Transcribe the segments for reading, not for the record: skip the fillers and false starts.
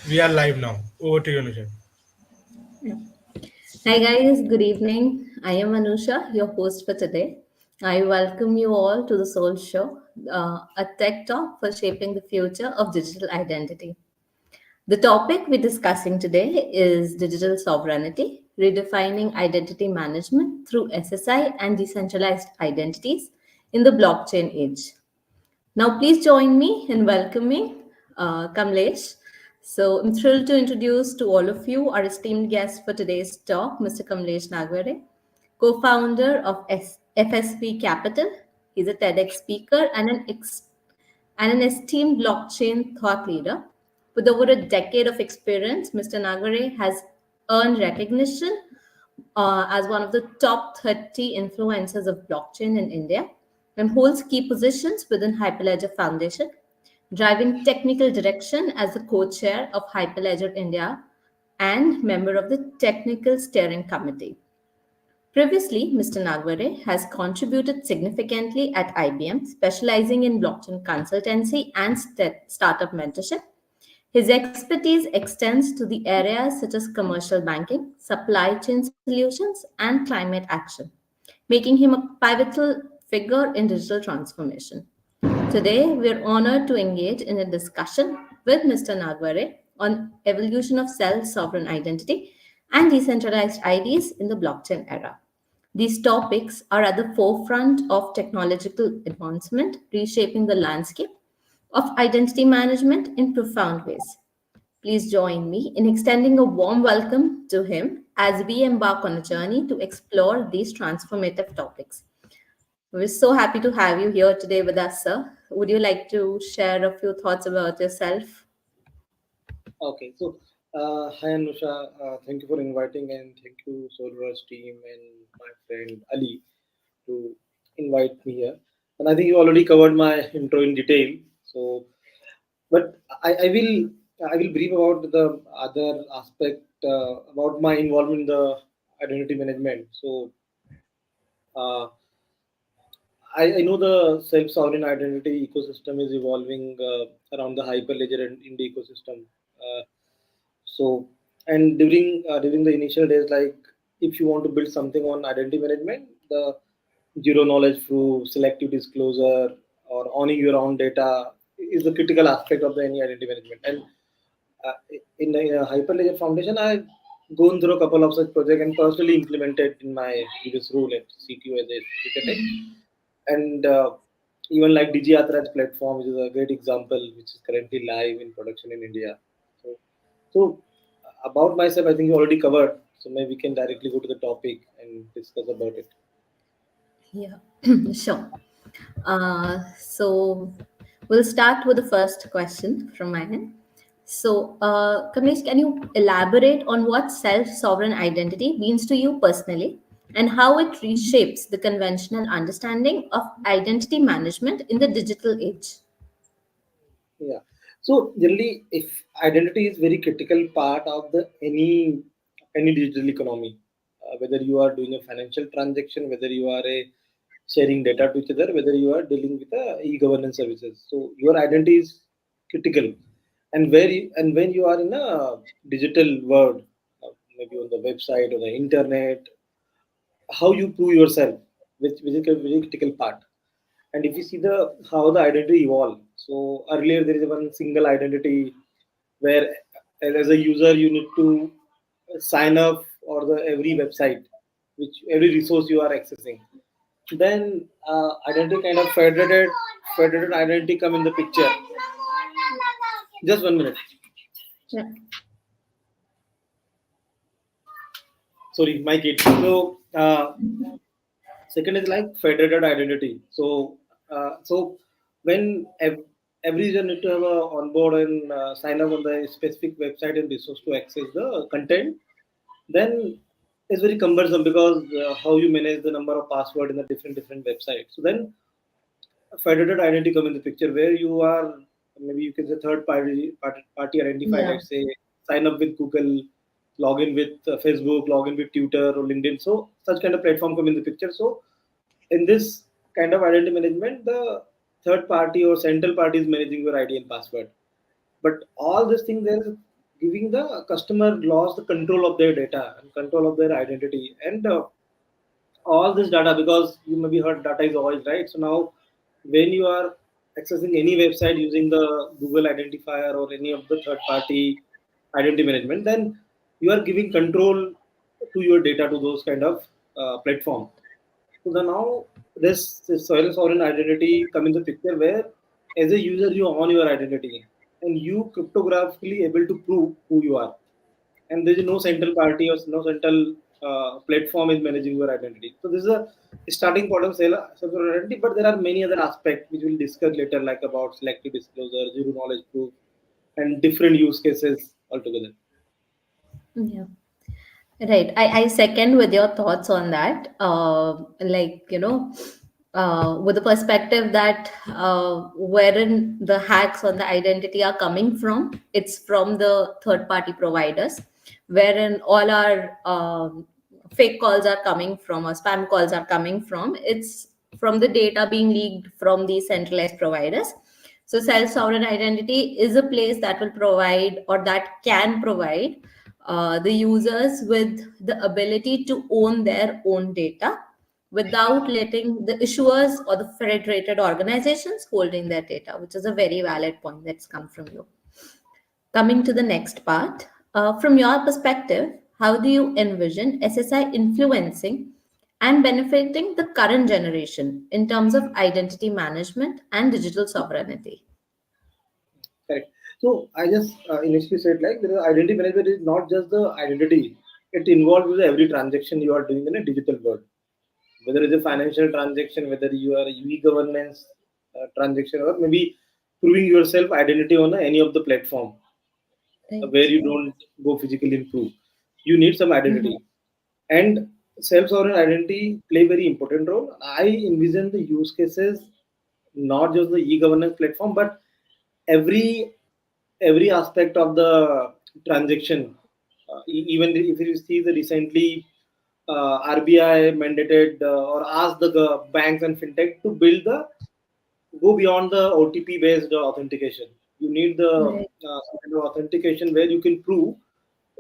We are live now. Over to you, Nushat. Hi guys, good evening. I am Anusha, your host for today. I welcome you all to the Soul Show, a tech talk for shaping the future of digital identity. The topic we're discussing today is digital sovereignty, redefining identity management through SSI and decentralized identities in the blockchain age. Now, please join me in welcoming Kamlesh. So, I'm thrilled to introduce to all of you our esteemed guest for today's talk, Mr. Kamlesh Nagware, co founder of FSP Capital. He's a TEDx speaker and an esteemed blockchain thought leader. With over a decade of experience, Mr. Nagware has earned recognition as one of the top 30 influencers of blockchain in India and holds key positions within Hyperledger Foundation, driving technical direction as the co-chair of Hyperledger India and member of the technical steering committee. Previously, Mr. Nagware has contributed significantly at IBM, specializing in blockchain consultancy and startup mentorship. His expertise extends to the areas such as commercial banking, supply chain solutions, and climate action, making him a pivotal figure in digital transformation. Today, we are honored to engage in a discussion with Mr. Nagware on evolution of self-sovereign identity and decentralized IDs in the blockchain era. These topics are at the forefront of technological advancement, reshaping the landscape of identity management in profound ways. Please join me in extending a warm welcome to him as we embark on a journey to explore these transformative topics. We're so happy to have you here today with us, sir. Would you like to share a few thoughts about yourself? Okay, so hi Anusha, thank you for inviting and thank you Solver's team and my friend Ali to invite me here. And I think you already covered my intro in detail. So, but I will brief about the other aspect about my involvement in the identity management. So, uh, I know the self-sovereign identity ecosystem is evolving around the Hyperledger and Indie ecosystem. Uh, So, and during the initial days, like if you want to build something on identity management, the zero knowledge through selective disclosure or owning your own data is the critical aspect of the any identity management. And uh, in a Hyperledger Foundation, I've gone through a couple of such projects and personally implemented in my previous role at CTO as a architect. And even like DigiYatra's platform, which is a great example, which is currently live in production in India. So, so about myself, I think you already covered. So maybe we can directly go to the topic and discuss about it. Yeah, sure. So we'll start with the first question from my end. So, Kamlesh, can you elaborate on what self-sovereign identity means to you personally and how it reshapes the conventional understanding of identity management in the digital age? Yeah. So generally, if identity is very critical part of the any digital economy, whether you are doing a financial transaction, whether you are a sharing data to each other, whether you are dealing with e-governance services. So your identity is critical, and and when you are in a digital world, maybe on the website or the internet, how you prove yourself, which is a very critical part. And if you see the how the identity evolved, so earlier there is one single identity where as a user you need to sign up for the every website, which every resource you are accessing. Then identity kind of federated identity come in the picture. Just 1 minute. Yeah. Sorry, my kid. So second is like federated identity. So when every user need to have a onboard and sign up on the specific website and resource to access the content, then it's very cumbersome because how you manage the number of password in the different websites. So then federated identity come in the picture where you are maybe you can say third party identify. Yeah. Let's say sign up with Google, log in with Facebook, log in with Twitter or LinkedIn. So such kind of platform come in the picture. So in this kind of identity management, the third party or central party is managing your ID and password. But all these things giving the customer lost the control of their data and control of their identity and all this data, because you maybe heard data is always right. So now when you are accessing any website using the Google identifier or any of the third party identity management, then you are giving control to your data to those kind of platform. So the now this sovereign identity come in the picture, where as a user you own your identity and you cryptographically able to prove who you are, and there is no central party or no central platform is managing your identity. So this is a starting point of self identity, but there are many other aspects which we'll discuss later, like about selective disclosure, zero knowledge proof, and different use cases altogether. Yeah. Right. I second with your thoughts on that. With the perspective that wherein the hacks on the identity are coming from, it's from the third party providers, wherein all our fake calls are coming from or spam calls are coming from. It's from the data being leaked from these centralized providers. So self sovereign identity is a place that will provide or that can provide the users with the ability to own their own data without letting the issuers or the federated organizations holding their data, which is a very valid point that's come from you. Coming to the next part, from your perspective, how do you envision SSI influencing and benefiting the current generation in terms of identity management and digital sovereignty? Correct. So I just initially said, like, the identity management is not just the identity; it involves every transaction you are doing in a digital world, whether it's a financial transaction, whether you are e-governance transaction, or maybe proving yourself identity on any of the platform where Right. you don't go physically and prove. You need some Mhm. identity, and self-sovereign identity play very important role. I envision the use cases not just the e-governance platform, but every every aspect of the transaction. Even if you see the recently RBI mandated or asked the banks and fintech to build the go beyond the OTP based authentication. You need the Right. some kind of authentication where you can prove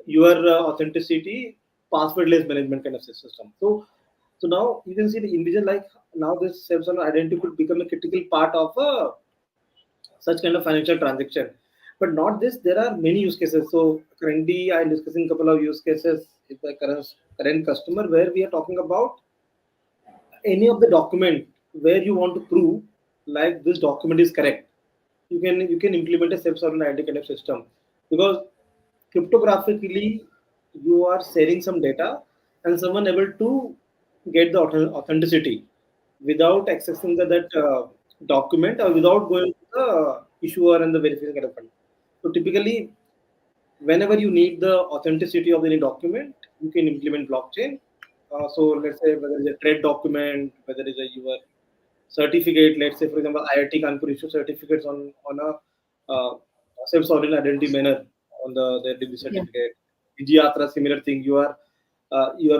your authenticity, passwordless management kind of system. So now you can see the envision, like, now this self-sovereign identity could become a critical part of such kind of financial transaction. But not this, there are many use cases. So currently I'm discussing a couple of use cases with the current customer, where we are talking about any of the document where you want to prove like this document is correct. You can implement a self-sovereign identity kind of system, because cryptographically you are sharing some data and someone able to get the authenticity without accessing that document or without going to the issuer and the verification kind of fund. So typically, whenever you need the authenticity of any document, you can implement blockchain. So let's say whether it's a trade document, whether it's a your certificate, let's say for example IIT Kanpur issue certificates on a self-sovereign identity manner on their degree Yeah. certificate. Vijayatra, similar thing. You are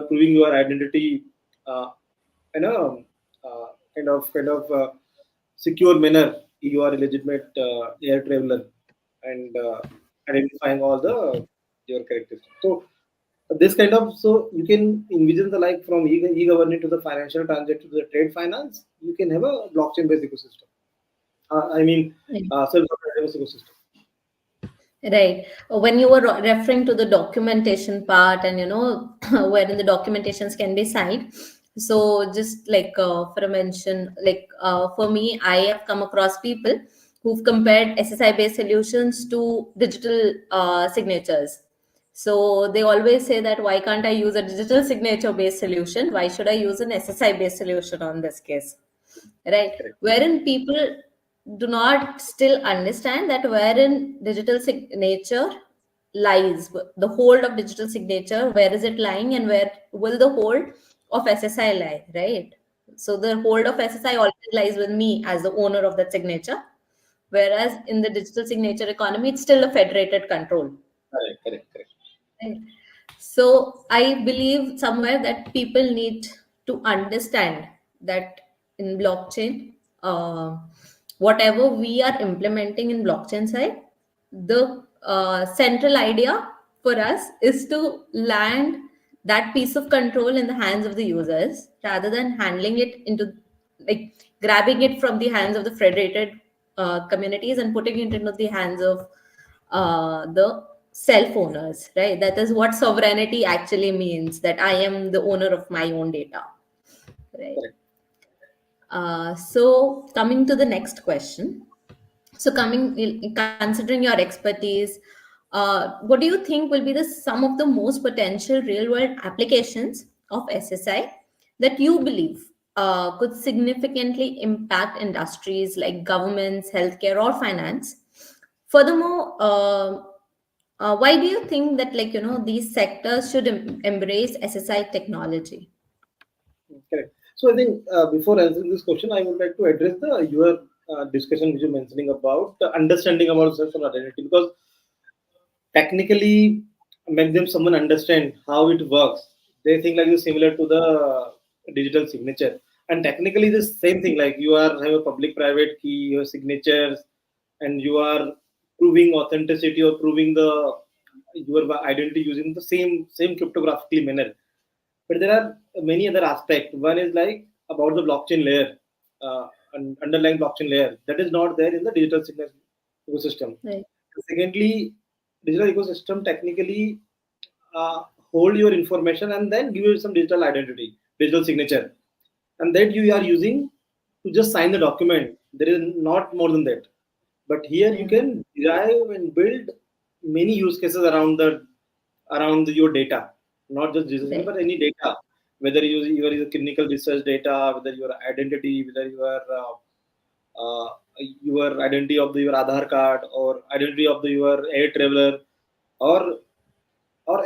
proving your identity uh, in a kind of secure manner. You are a legitimate air traveler, and identifying all the your characteristics. So this kind of, so you can envision the, like, from e-government to the financial transaction to the trade finance, you can have a blockchain based ecosystem. I mean, Right. self-driverless ecosystem. Right. When you were referring to the documentation part and, wherein the documentations can be signed. So just like for a mention, like for me, I have come across people who've compared SSI based solutions to digital signatures. So they always say that why can't I use a digital signature based solution? Why should I use an SSI based solution on this case? Right? Correct. Wherein people do not still understand that wherein digital signature lies, the hold of digital signature, where is it lying and where will the hold of SSI lie, right? So the hold of SSI always lies with me as the owner of that signature, whereas in the digital signature economy, it's still a federated control. Correct. Correct. Correct. Right. So I believe somewhere that people need to understand that in blockchain, whatever we are implementing in blockchain side, the central idea for us is to land that piece of control in the hands of the users rather than handling it into, like, grabbing it from the hands of the federated communities and putting it into the hands of the self owners, right? That is what sovereignty actually means, that I am the owner of my own data, right? Correct. So coming to the next question. So considering your expertise, what do you think will be some of the most potential real world applications of SSI that you believe could significantly impact industries like governments, healthcare, or finance? Furthermore, why do you think that, like, these sectors should embrace SSI technology? Correct. So I think before answering this question, I would like to address your discussion which you're mentioning about understanding about self identity, because technically, when someone understand how it works, they think like it's similar to the digital signature. And technically, the same thing, like you are have a public-private key, your signatures, and you are proving authenticity or proving the your identity using the same cryptographically manner. But there are many other aspects. One is like about the blockchain layer, underlying blockchain layer that is not there in the digital signature ecosystem. Right. Secondly, digital ecosystem technically hold your information and then give you some digital identity, digital signature, and that you are using to just sign the document. There is not more than that. But here you can derive and build many use cases around your data, not just digital, Right. but any data, whether you are clinical research data, whether your identity, whether your identity of your Aadhaar card or identity of your air traveler, or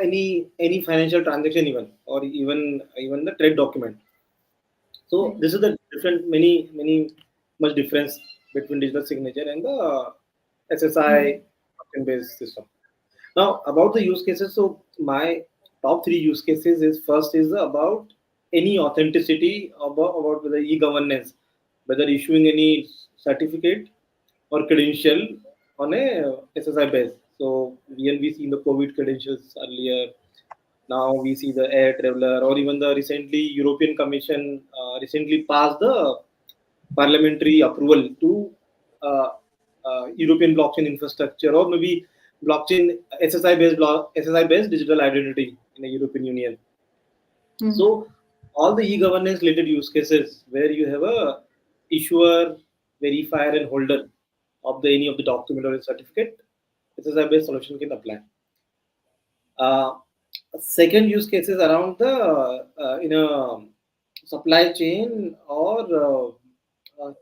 any financial transaction even, or even the trade document. So Right. this is the different many much difference between digital signature and the SSI token based system. Now about the use cases, so my top three use cases is first is about any authenticity about the e-governance, whether issuing any certificate or credential on a SSI base. So when we see the COVID credentials earlier, now we see the air traveler, or even the recently European Commission recently passed the parliamentary approval to uh, European blockchain infrastructure, or maybe blockchain SSI based digital identity in the European Union. So all the e-governance related use cases where you have a issuer, verifier, and holder of the any of the document or a certificate, SSI based solution can apply. Uh, Second use cases around the in a supply chain or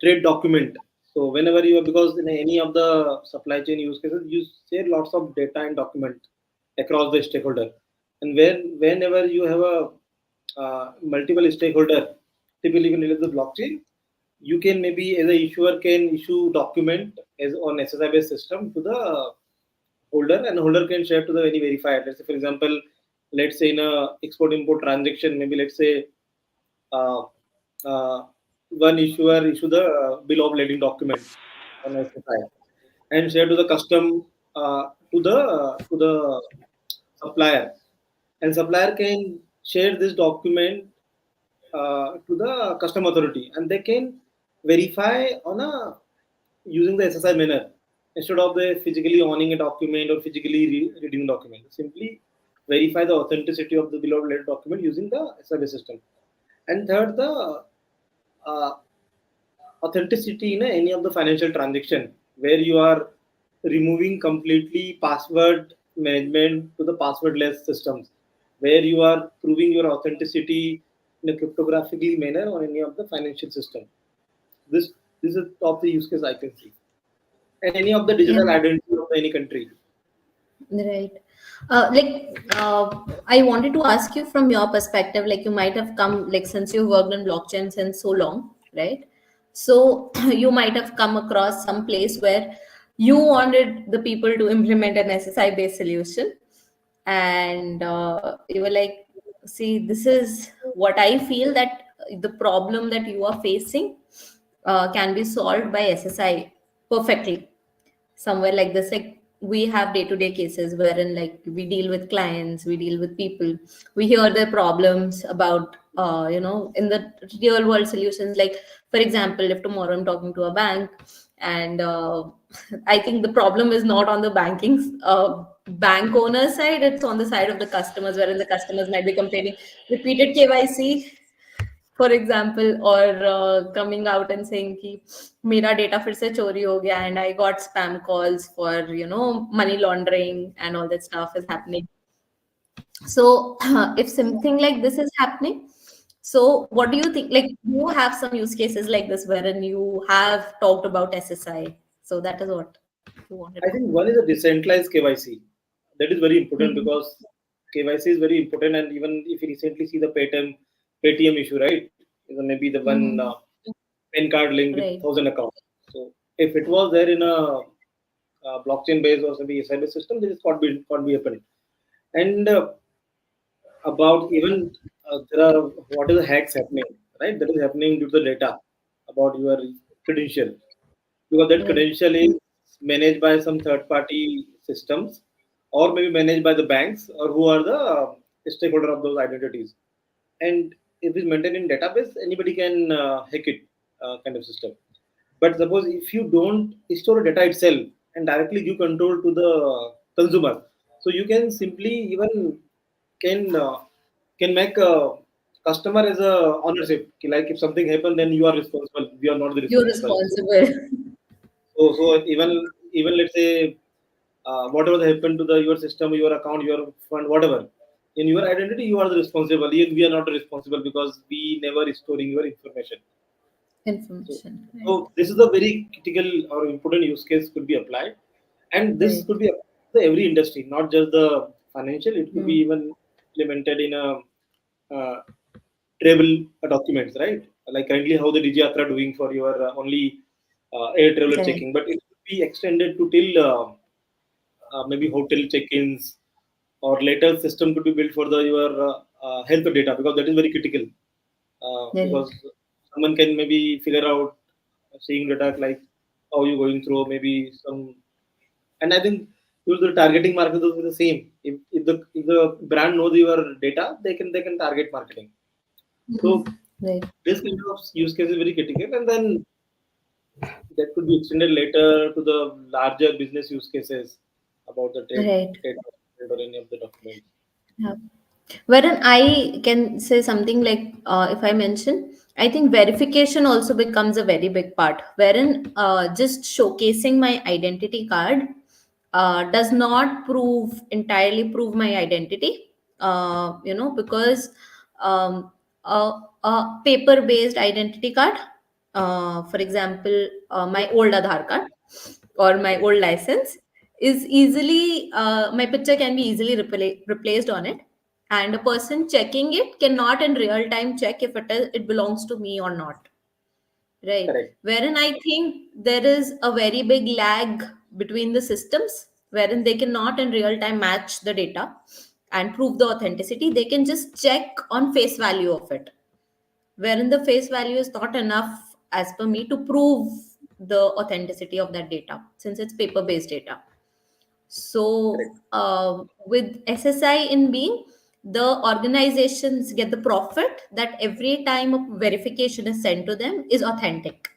trade document. So whenever you are, because in any of the supply chain use cases, you share lots of data and document across the stakeholder, and whenever you have a multiple stakeholder, typically when it is the blockchain, you can maybe as a issuer can issue document as on SSI based system to the holder, and holder can share to the any verifier. Let's say, for example, let's say in a export import transaction, maybe let's say uh, uh, one issuer issue the bill of lading document on SSI and share to the custom to the supplier, and supplier can share this document to the custom authority, and they can verify on a using the SSI manner instead of the physically owning a document or physically reading a document. Simply verify the authenticity of the bill of lading document using the SSI system. And third, the uh, authenticity in any of the financial transaction where you are removing completely password management to the passwordless systems, where you are proving your authenticity in a cryptographically manner on any of the financial system. This is top the use case I can see, and any of the Yeah. digital identity of any country. Right. I wanted to ask you from your perspective, like you might have come, like since you worked on blockchain since so long, right? So you might have come across some place where you wanted the people to implement an SSI based solution, and you were like, see, this is what I feel that the problem that you are facing can be solved by SSI perfectly, somewhere like this. Like we have day-to-day cases wherein like we deal with clients, we deal with people, we hear their problems about in the real world solutions. Like for example, if tomorrow I'm talking to a bank and I think the problem is not on the bank owner side, it's on the side of the customers, wherein the customers might be complaining repeated KYC, for example, or coming out and saying कि मेरा data फिर से चोरी हो गया and I got spam calls for money laundering and all that stuff is happening. So if something like this is happening, so what do you think? Like, you have some use cases like this wherein you have talked about SSI. So that is what you wanted I to. think one is a decentralized KYC. That is very important Mhm. because KYC is very important. And even if you recently see the Paytm issue, right? Maybe the one Mhm. PAN card linked with Right. 1,000 accounts. So if it was there in a, blockchain based or maybe a cyber system, this can't be happening. And about even there are what is the hacks happening, right? That is happening due to the data about your credential, because that Right. credential is managed by some third party systems or maybe managed by the banks or who are the stakeholder of those identities. And if it's maintained in database, anybody can hack it, kind of system. But suppose if you don't store data itself and directly give control to the consumer, so you can simply even can uh, can make a customer as a ownership. Like if something happened, then you are responsible. We are not the You're responsible. responsible. So even let's say whatever happened to the your system, your account, your fund, whatever, in your identity, you are the responsible. Yet we are not responsible because we never is storing your information. So, Information. Right. so this is a very critical or important use case could be applied, and this Right. could be applied to every industry, not just the financial. It could be Hmm. even implemented in a uh, travel documents, right? Like currently how the DigiYatra doing for your only air traveler Correct. checking, but it could be extended to till maybe hotel check-ins, or later system could be built for the your health data, because that is very critical. Right. Because someone can maybe figure out seeing data like how you going through maybe some, and I think use the targeting marketing will be the same. If the brand knows your data, they can target marketing. So Mhm. Right. this kind of use case is very critical, and then that could be extended later to the larger business use cases about the Right. trade or any of the documents. Yeah. Wherein I can say something like, if I mention, I think verification also becomes a very big part, wherein just showcasing my identity card does not entirely prove my identity, because um, a paper based identity card, for example, my old Aadhaar card or my Correct. old license, is easily, my picture can be easily replaced on it, and a person checking it cannot in real time check if it belongs to me or not, right? Correct. Wherein I think there is a very big lag between the systems, wherein they cannot in real time match the data and prove the authenticity. They can just check on face value of it, wherein the face value is not enough as per me to prove the authenticity of that data, since it's paper based data. So, Correct. with SSI in being, the organizations get the profit that every time a verification is sent to them is authentic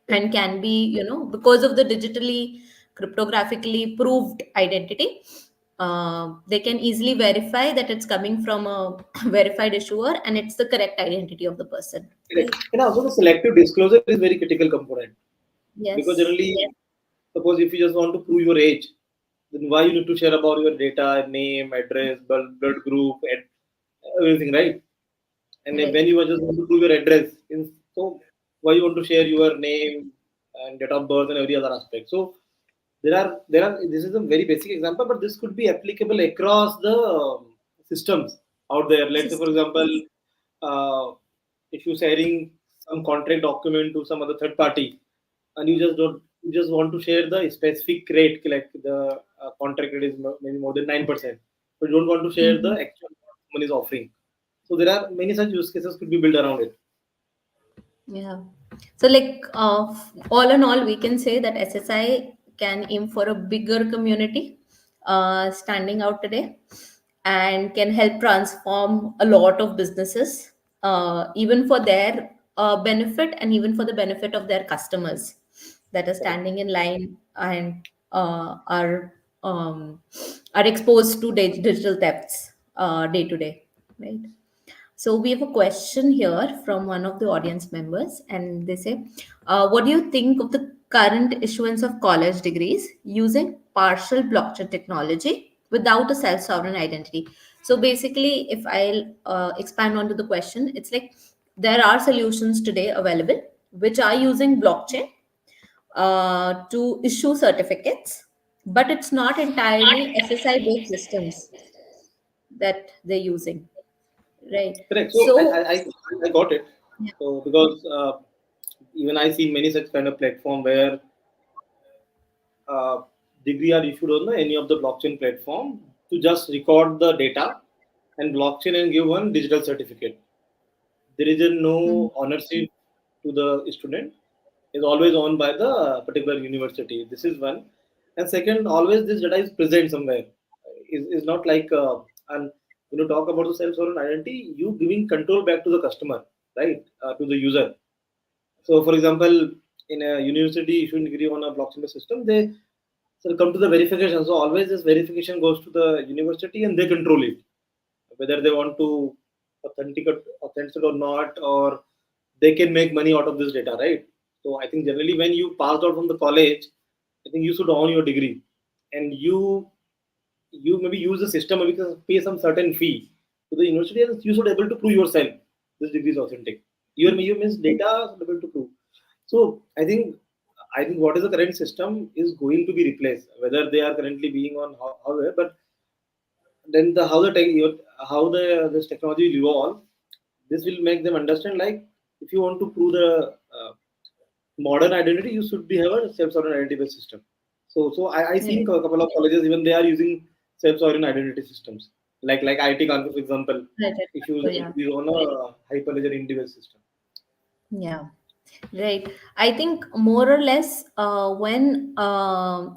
and can be, because of the digitally cryptographically proved identity, they can easily verify that it's coming from a verified issuer and it's the correct identity of the person, Correct. right? And also the selective disclosure is very critical component, because Yes. generally, suppose if you just want to prove your age, then why you need to share about your data, name, address, blood group, and everything, right? And then when Right. you just want to prove your address, so why you want to share your name and date of birth and every other aspect? So there are this is a very basic example, but this could be applicable across the systems out there. Let's say, for System. example, uh, if you're sharing some contract document to some other third party, and you just want to share the specific rate, like the contract rate is maybe more than 9%, but you don't want to share the Mhm. actual what someone is offering. So there are many such use cases could be built around it. Yeah. So, like, all in all, we can say that SSI can aim for a bigger community standing out today, and can help transform a lot of businesses, even for their benefit and even for the benefit of their customers that are standing in line and um, are exposed to digital thefts day to day, right? So we have a question here from one of the audience members, and they say, "What do you think of the current issuance of college degrees using partial blockchain technology without a self-sovereign identity?" So basically, if I'll expand onto the question, it's like there are solutions today available which are using blockchain to issue certificates, but it's not entirely SSI-based systems that they're using, right? Correct. So So, I got it. yeah. So because even I see many such kind of platform where uh, degree are issued on any of the blockchain platform to just record the data and blockchain and give one digital certificate. There is a Mhm. no ownership to the student. Is always owned by the particular university. This is one. And second, always this data is present somewhere. Is not like and when you talk about the self-sovereign identity, you giving control back to the customer, right? To the user. So, for example, in a university issuing degree on a blockchain system, they so come to the verification. So always this verification goes to the university and they control it, whether they want to authenticate or not, or they can make money out of this data, right? So I think generally when you passed out from the college, I think you should own your degree, and you maybe use the system, maybe pay some certain fee to the university, and you should able to prove yourself this degree is authentic. Your means data should able to prove. So I think what is the current system is going to be replaced, whether they are currently being on however, but then the how the this technology will evolve, this will make them understand like if you want to prove the modern identity, you should be have a self-sovereign identity based system. So I think Right. a couple of colleges even they are using self-sovereign identity systems like IT Kanpur, for example, Right, right. if you So, yeah. be on a hyperledger individual system. Yeah. Right. I think more or less, when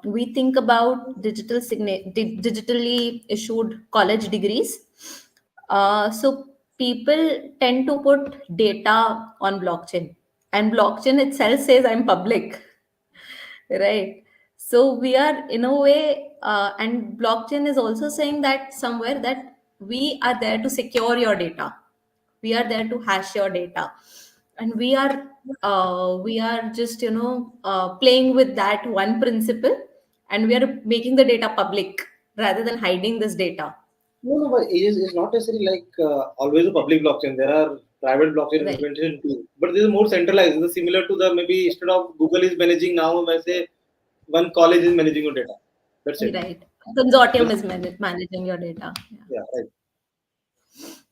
we think about digitally issued college degrees, so people tend to put data on blockchain, and blockchain itself says I'm public, right? So we are in a way, and blockchain is also saying that somewhere that we are there to secure your data, we are there to hash your data, and we are just playing with that one principle, and we are making the data public rather than hiding this data, No, but it's not necessarily like always a public blockchain. There are private blockchain right? implementation too, but this is more centralized. This is similar to the maybe instead of Google is managing now, I say one college is managing your data. That's it. Right. Consortium This, is managing your data. Yeah. yeah, right.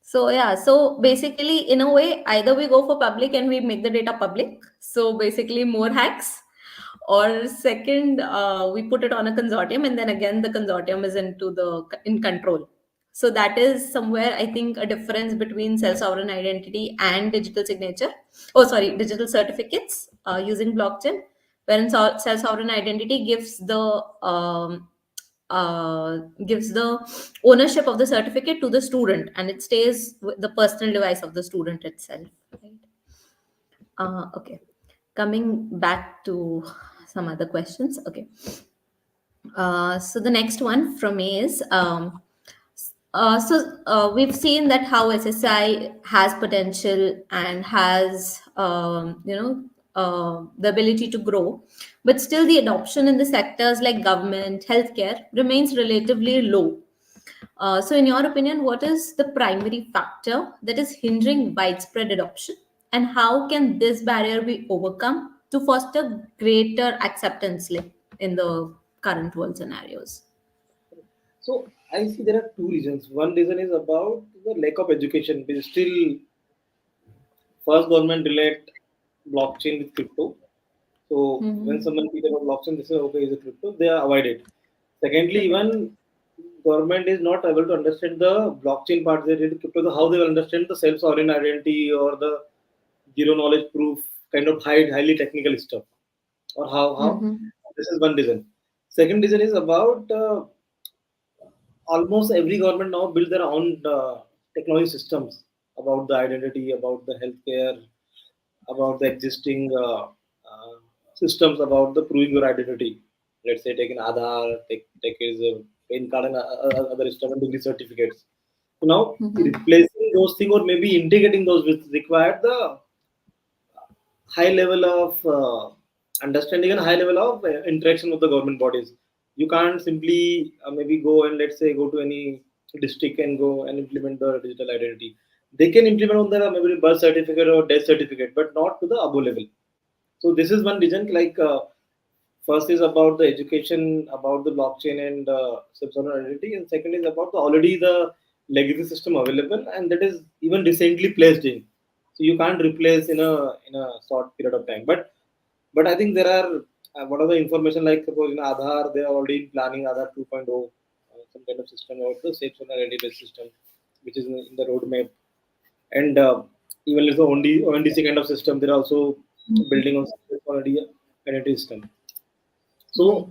So yeah, so basically, in a way, either we go for public and we make the data public. So basically, more hacks, or second, we put it on a consortium, and then again, the consortium is in control. So that is somewhere I think a difference between self-sovereign identity and digital signature. Oh, sorry, digital certificates using blockchain, wherein self-sovereign identity gives the ownership of the certificate to the student, and it stays with the personal device of the student itself, right? Okay, coming back to some other questions. Okay, so the next one from me is, we've seen that how SSI has potential and has the ability to grow, but still the adoption in the sectors like government, healthcare remains relatively low. So, in your opinion, what is the primary factor that is hindering widespread adoption, and how can this barrier be overcome to foster greater acceptance, like in the current world scenarios? So I see there are two reasons. One reason is about the lack of education. We still first government relate blockchain with crypto. So when Mm-hmm. someone speaks about blockchain, they say okay, is a crypto. They are avoid it. Secondly, Correct. even government is not able to understand the blockchain part related to crypto. How they will understand the self-sovereign identity or the zero knowledge proof kind of highly technical stuff, or how Mm-hmm. this is one reason. Second reason is about almost every government now build their own technology systems about the identity, about the healthcare, about the existing systems about the proving your identity. Let's say take an Aadhaar, take his PAN card and other stuff and degree certificates. So now Mhm. replacing those things or maybe integrating those with require the high level of understanding and high level of interaction with the government bodies. You can't simply maybe go and let's say go to any district and go and implement the digital identity. They can implement on the maybe birth certificate or death certificate, but not to the above level. So this is one reason. Like first is about the education about the blockchain and subsoil identity, and second is about the already the legacy system available, and that is even recently placed in. So you can't replace in a short period of time. But I think there are what are the information like suppose in Aadhaar they are already planning Aadhaar 2.0 some kind of system or the safe zone identity based system which is in the roadmap and even if the ONDC kind of system they're also building on safe zone identity system. Right. So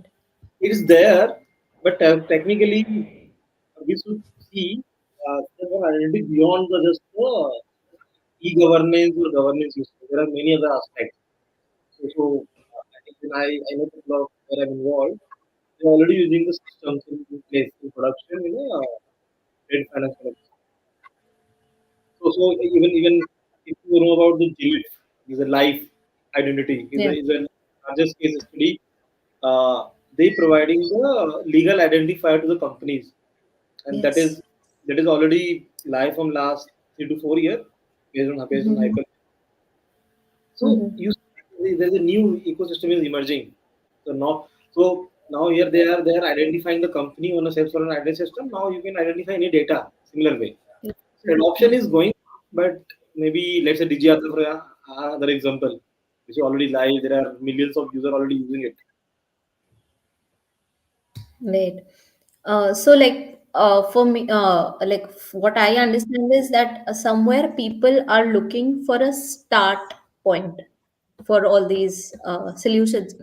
it is there, but technically we should see safe zone identity beyond the just e-governance or governance system. There are many other aspects. So I think when I know people of where I'm involved, they're already using the systems in place in production in a trade finance production. So even if you know about the GLIF, is a life identity, Yeah. is a largest case study. They providing the legal identifier to the companies, and that Yes. is that is already live from last 3 to 4 years based on Mhm. hyper. So Mhm. you there's a new ecosystem is emerging. So now here they are identifying the company on a self-sovereign identity system. Now you can identify any data similar way. Yeah. So adoption is going, but maybe let's say DigiArthur for another example, which is already live. There are millions of users already using it. Right. So like for me, what I understand is that somewhere people are looking for a start point for all these solutions.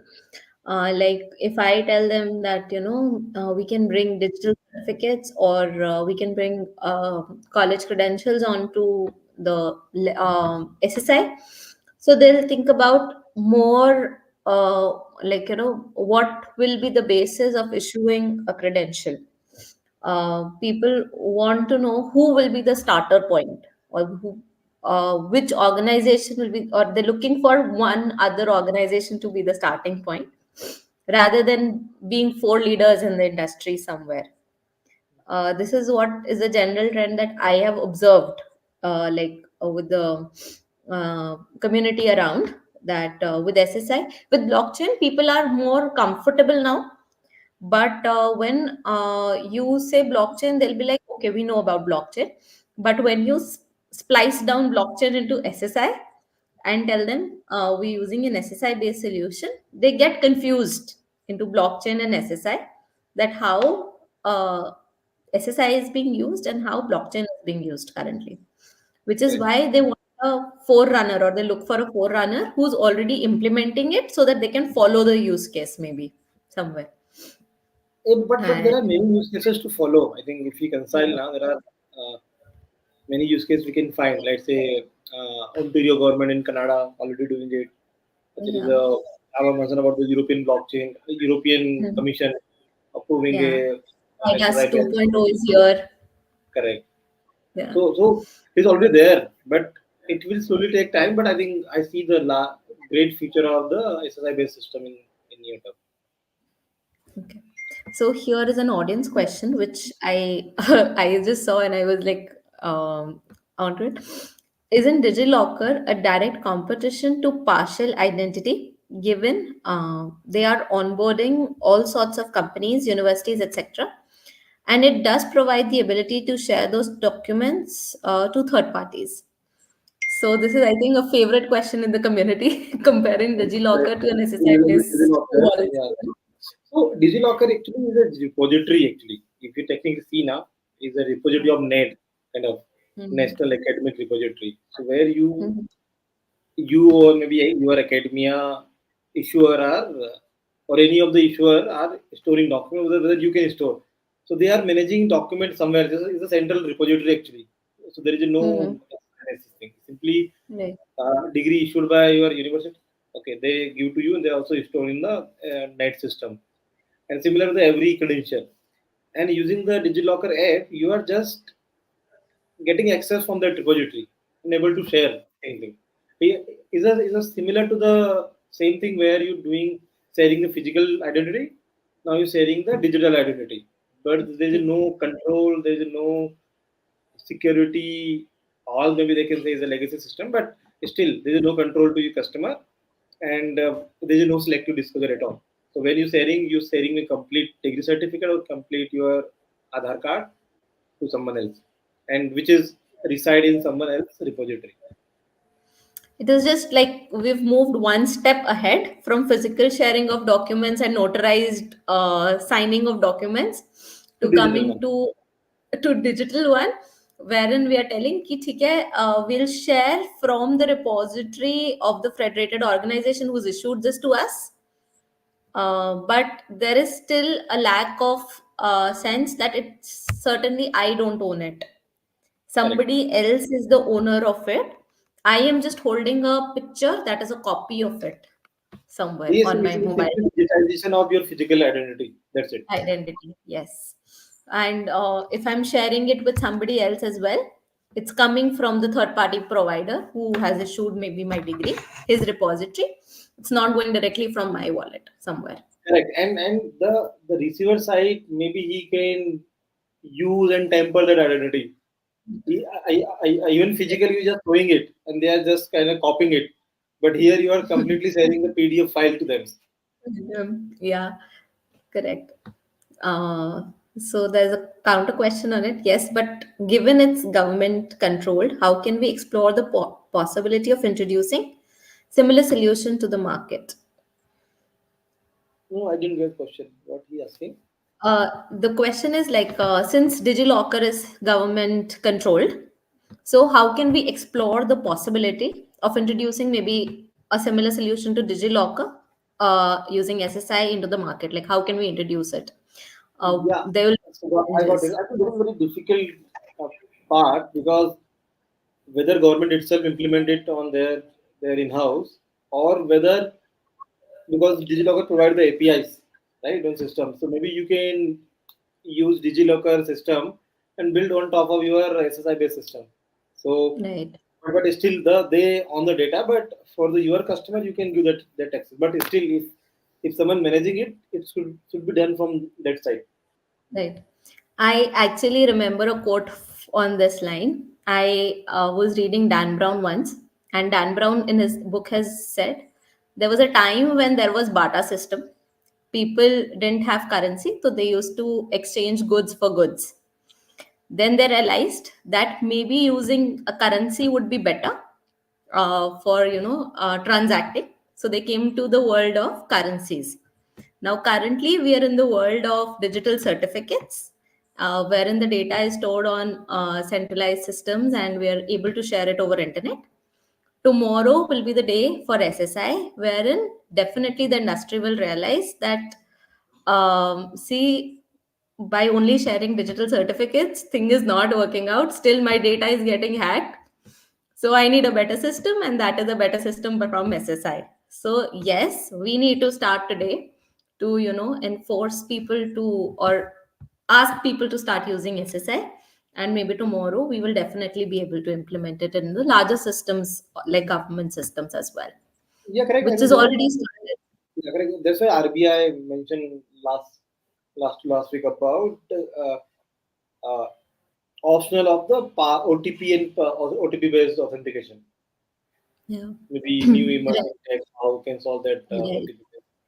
Like if I tell them that we can bring digital certificates or we can bring college credentials onto the SSI, so they'll think about more what will be the basis of issuing a credential. People want to know who will be the starter point, or which organization will be, or they're looking for one other organization to be the starting point rather than being four leaders in the industry somewhere. This is what is a general trend that I have observed, with the community around that with SSI, with blockchain, people are more comfortable now. But when you say blockchain, they'll be like, okay, we know about blockchain. But when you splice down blockchain into SSI and tell them we're using an SSI based solution, they get confused into blockchain and SSI, that how SSI is being used and how blockchain is being used currently, which is Right. why they want a forerunner, or they look for a forerunner who's already implementing it so that they can follow the use case maybe somewhere. But And there are many use cases to follow. I think if we yeah, reconcile now, there are many use cases we can find. Let's say Ontario government in Canada already doing it. There is yeah, a I was mentioned about the European blockchain, European mhm, Commission approving yeah. a IGAS SSI blockchain. 2.0 is here. Correct. Yeah. So it's already there, but it will slowly take time. But I think I see the great future of the SSI based system in near term. Okay. So here is an audience question which I I just saw and I was like onto it. Isn't DigiLocker a direct competition to partial identity, given they are onboarding all sorts of companies, universities, etc., and it does provide the ability to share those documents to third parties? So this is, I think, a favorite question in the community, comparing DigiLocker to an SSI-based DigiLocker, wallet. yeah. So DigiLocker actually is a repository. Actually, if you technically see now, is a repository of NAD, kind of Mhm. National Academic Repository. So where Mhm. you or maybe your academia issuer are or any of the issuer are storing documents, whether you can store. So they are managing documents somewhere. This is a central repository actually. So there is no thing. Simply Right. degree issued by your university. Okay, they give to you and they also store in the net system. And similar to every credential. And using the DigiLocker app, you are just getting access from that repository and able to share anything. Is a similar to the same thing where you're doing sharing the physical identity. Now you're sharing the digital identity, but there is no control. There is no security. All maybe they can say is a legacy system, but still there is no control to your customer, and there is no selective disclosure at all. So when you're sharing a complete degree certificate or complete your Aadhaar card to someone else, and which is reside in someone else's repository. It is just like we've moved one step ahead from physical sharing of documents and notarized signing of documents To to digital coming one. to digital one, wherein we are telling कि ठीक है, we'll share from the repository of the federated organization who's issued this to us, but there is still a lack of sense that it's certainly I don't own it. Correct. Somebody else is the owner of it. I am just holding a picture that is a copy of it somewhere Yes, on it my is mobile simply digitization of your physical identity. That's it. identity. Yes. And if I'm sharing it with somebody else as well, it's coming from the third party provider who has issued maybe my degree, his repository. It's not going directly from my wallet somewhere. Correct. And the receiver side, maybe he can use and temper that identity. Even physically, you're just showing it, and they are just kind of copying it. But here you are completely sharing the PDF file to them. Yeah, correct. Uh, so there's a counter question on it. Yes, but given it's government controlled, how can we explore the possibility of introducing similar solution to the market? No, I didn't get question. What he asking? The question is like, since DigiLocker is government controlled, so how can we explore the possibility of introducing maybe a similar solution to DigiLocker using SSI into the market? Like, how can we introduce it? Yeah. There will So be I got it. challenges. I think this is very difficult part because whether government itself implement it on their in-house or whether because DigiLocker provide the APIs, right, on system. So maybe you can use DigiLocker system and build on top of your SSI based system. So, Right. but still they on the data, but for the your customer you can give that access. But still, if someone managing it, it should be done from that side. Right. I actually remember a quote on this line. I was reading Dan Brown once, and Dan Brown in his book has said there was a time when there was barter system. People didn't have currency, so they used to exchange goods for goods. Then they realized that maybe using a currency would be better for transacting. So they came to the world of currencies. Now, currently, we are in the world of digital certificates, wherein the data is stored on centralized systems, and we are able to share it over internet. Tomorrow will be the day for SSI, wherein definitely the industry will realize that, see, by only sharing digital certificates, thing is not working out. Still, my data is getting hacked. So I need a better system, and that is a better system from SSI. So yes, we need to start today to enforce people to, or ask people to start using SSI, and maybe tomorrow we will definitely be able to implement it in the larger systems like government systems as well, Yeah, correct. I which think is that's already started. yeah, correct. That's why RBI mentioned last week about uh, optional of the OTP and OTP based authentication. Yeah. Maybe new Right. emerging tech, how we can solve that Right. OTP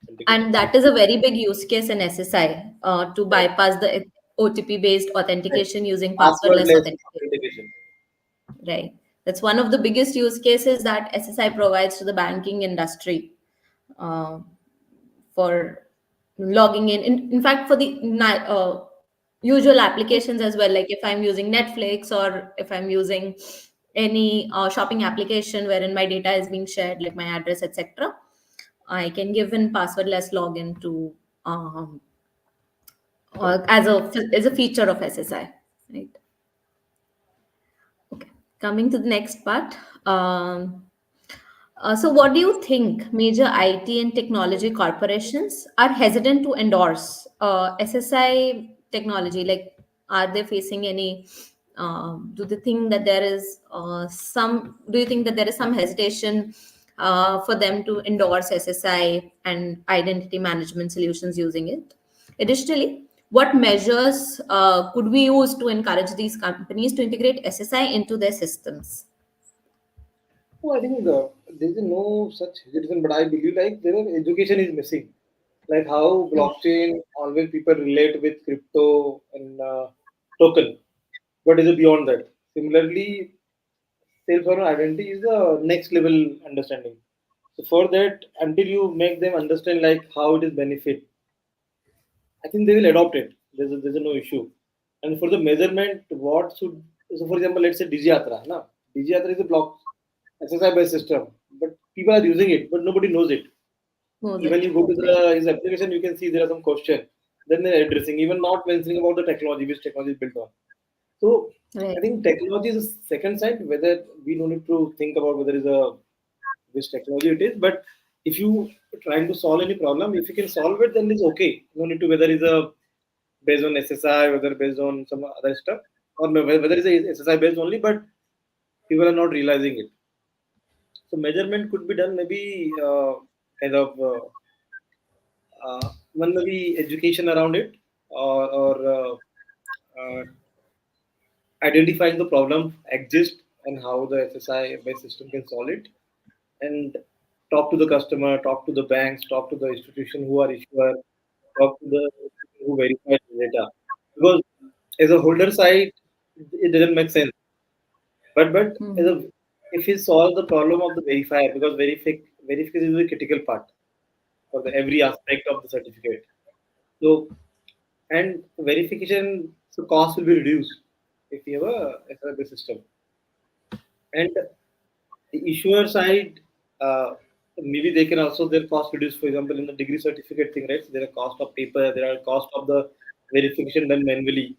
authentication. And that is a very big use case in SSI to Right. bypass the OTP based Right. authentication using passwordless Passwordless authentication. authentication. Right. That's one of the biggest use cases that SSI provides to the banking industry uh, for logging in. In fact, for the usual applications as well, like if I'm using Netflix or if I'm using any shopping application wherein my data is being shared, like my address, etc. I can give in passwordless login to or as a feature of SSI, right? Okay, coming to the next part. So, what do you think major IT and technology corporations are hesitant to endorse SSI technology? Like, are they facing any? Do they think that there is some? Do you think that there is some hesitation for them to endorse SSI and identity management solutions using it? Additionally, what measures could we use to encourage these companies to integrate SSI into their systems? No, I think there is no such hesitation, but I believe like there are education is missing. Like how blockchain always people relate with crypto and token. What is it beyond that? Similarly, self-sovereign identity is the next level understanding. So for that, until you make them understand like how it is benefit, I think they will adopt it. There's no issue. And for the measurement, what should so for example, let's say Digiyatra. Na? Digiyatra is a block exercise based system, but people are using it, but nobody knows it. Was Even it you go to right? his application, you can see there are some questions. Then they're addressing, even not mentioning about the technology, which technology is built on. So Right. I think technology is the second side, whether we don't need to think about whether it's a which technology it is. But if you trying to solve any problem, if you can solve it, then it's okay. No need to whether it's a based on SSI, whether based on some other stuff, or whether it's a SSI based only, but people are not realizing it. So measurement could be done maybe kind of one maybe education around it, or identifying the problem exist and how the SSI based system can solve it, and talk to the customer, talk to the banks, talk to the institution who are issuer, talk to the who verify the data. Because as a holder side, it doesn't make sense. But as Mhm. a, if we solve the problem of the verifier, because verification is a critical part for the every aspect of the certificate. So and verification, so cost will be reduced if you have a SRB system. And the issuer side, maybe they can also their cost reduce. For example, in the degree certificate thing, right? So there are cost of paper, there are cost of the verification done manually.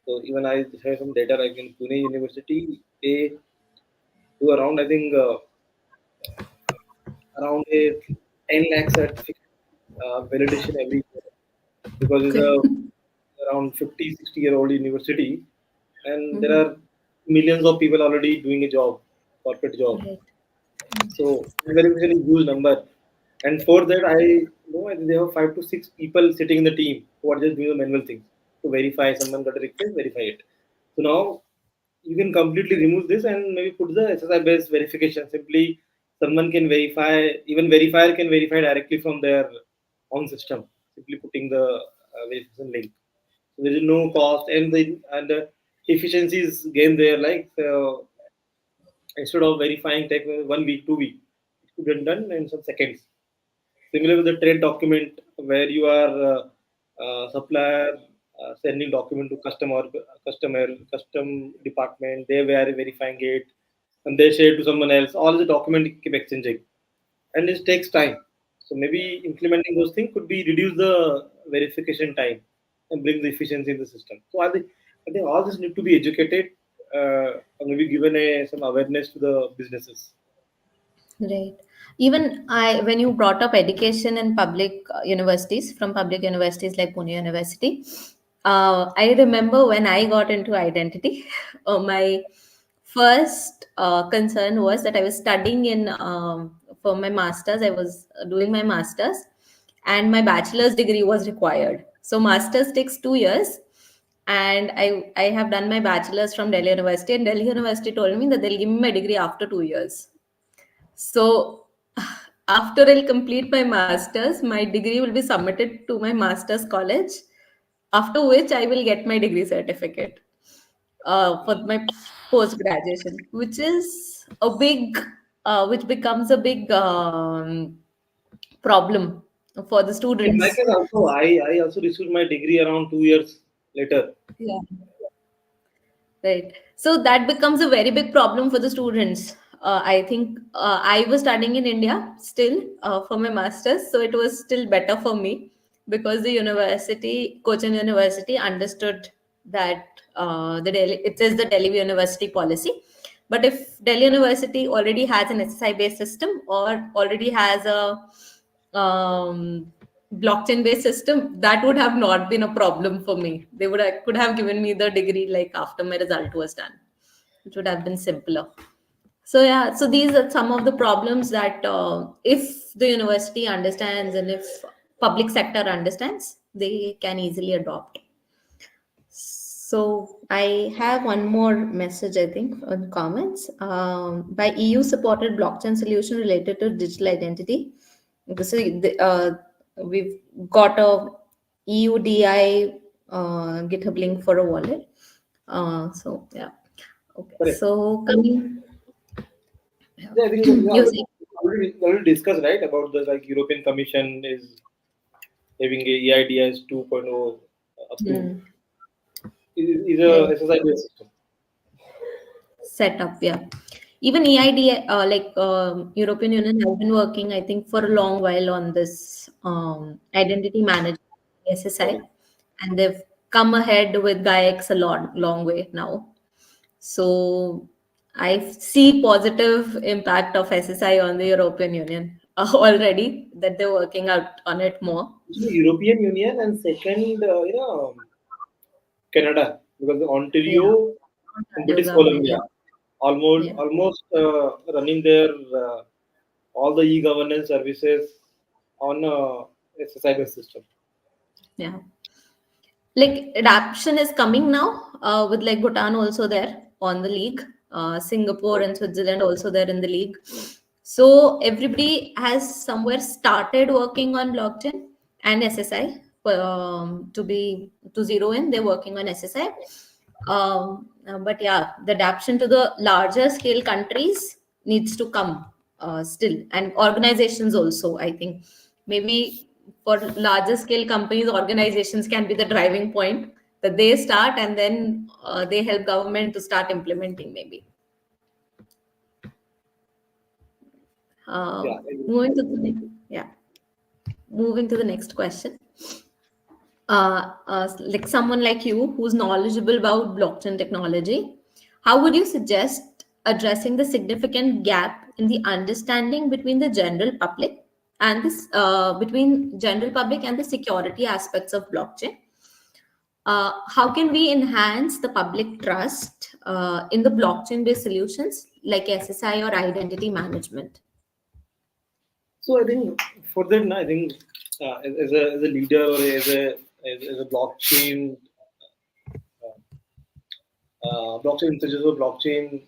So even I have some data like in Pune University, they do around I think around a 10 lakh certificate validation every year because it's a Okay. around 50, 60-year-old university, and there Mhm. are millions of people already doing a job, corporate job. Right. So verification is huge number, and for that I know I think there are 5 to 6 people sitting in the team who are just doing the manual things to verify someone got a request, verify it. So now you can completely remove this and maybe put the SSI based verification. Simply someone can verify, even verifier can verify directly from their own system, simply putting the verification link. So there is no cost and efficiencies gain there. Like instead of verifying take 1 week, 2 week, it could be done in some seconds. Similar with the trade document, where you are supplier sending document to custom department, they were verifying it, and they share to someone else. All the document keep exchanging, and it takes time. So maybe implementing those things could be reduce the verification time and bring the efficiency in the system. So I think all this need to be educated, or maybe given some awareness to the businesses. Right. Even when you brought up education in public universities, from public universities like Pune University, I remember when I got into identity, my first concern was that I was studying for my master's. I was doing my master's, and my bachelor's degree was required. So master's takes 2 years, and I have done my bachelor's from Delhi University, and Delhi University told me that they'll give me my degree after 2 years. So after I'll complete my master's, my degree will be submitted to my master's college, after which I will get my degree certificate for my post graduation, which is a which becomes a big problem for the In my students. case also, I also received my degree around 2 years later. Yeah. Right. So that becomes a very big problem for the students I think I was studying in India still for my master's, so it was still better for me because the university, Cochin University, understood that it is the Delhi University policy. But if Delhi University already has an SSI based system or already has a blockchain based system, that would have not been a problem for me. They could have given me the degree like after my result was done. It would have been simpler. So yeah, so these are some of the problems that if the university understands and if public sector understands, they can easily adopt. So I have one more message, I think, on comments. By EU supported blockchain solution related to digital identity. This is we've got a EUDI GitHub link for a wallet. So yeah, okay. Correct. So coming, Yeah, I think you see. already discussed, right, about the like European Commission is having a EIDS 2.0 approved. Hmm. Is a Right. SSI based system. Setup, yeah. Even EID, European Union has been working, I think, for a long while on this identity management, SSI, and they've come ahead with GAIX a long way now. So I see positive impact of SSI on the European Union already that they're working out on it more. Actually, European Union and second, Canada, because Yeah, Ontario and Ontario British government, Columbia yeah, yeah, almost running their all the e-governance services on SSI based system. yeah. Like adaptation is coming now with like Bhutan also there on the league, Singapore and Switzerland also there in the league. So everybody has somewhere started working on blockchain and SSI to zero in. They're working on SSI. But yeah, the adaptation to the larger scale countries needs to come still, and organizations also. I think maybe for larger scale companies, organizations can be the driving point that they start, and then they help government to start implementing. Maybe Yeah, moving to the next, yeah, moving to the next question. Like someone like you who's knowledgeable about blockchain technology, how would you suggest addressing the significant gap in the understanding between the general public and this between general public and the security aspects of blockchain? How can we enhance the public trust in the blockchain based solutions like SSI or identity management? so I think for that, I think as a leader or as a blockchain enthusiast or blockchain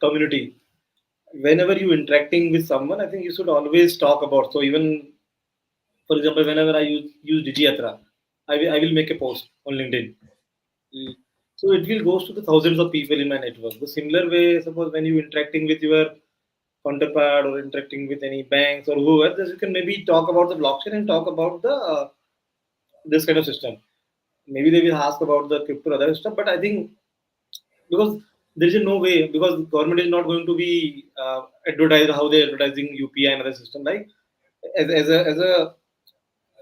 community, whenever you interacting with someone, I think you should always talk about. So even for example, whenever I use DigiYatra, I will make a post on LinkedIn. Mm. So it will goes to the thousands of people in my network. The similar way, suppose when you interacting with your counterpart or interacting with any banks or whoever, then you can maybe talk about the blockchain and talk about the this kind of system. Maybe they will ask about the crypto or other stuff, but I think because there is no way because the government is not going to be advertise how they advertising UPI and other system like as a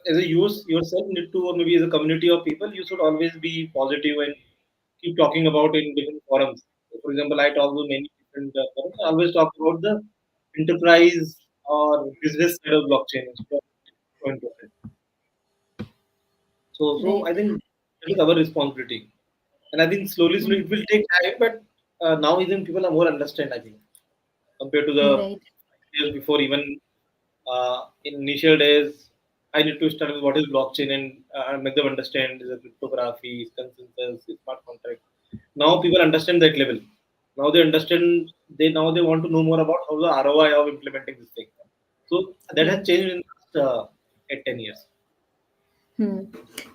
use yourself need to or maybe as a community of people you should always be positive and keep talking about in different forums. For example, I talk to many different forums. I always talk about the enterprise or business side of blockchain instead of Bitcoin blockchain. So I Right. think that is our responsibility, and I think slowly it will take time, but now even people are more understand. I think compared to the Right. years before, even in initial days, I need to start with what is blockchain and make them understand the cryptography, consensus, smart contract. Now people understand that level. Now they understand. They want to know more about how the ROI of implementing this thing. So that has changed in the last 8-10 years. Hmm.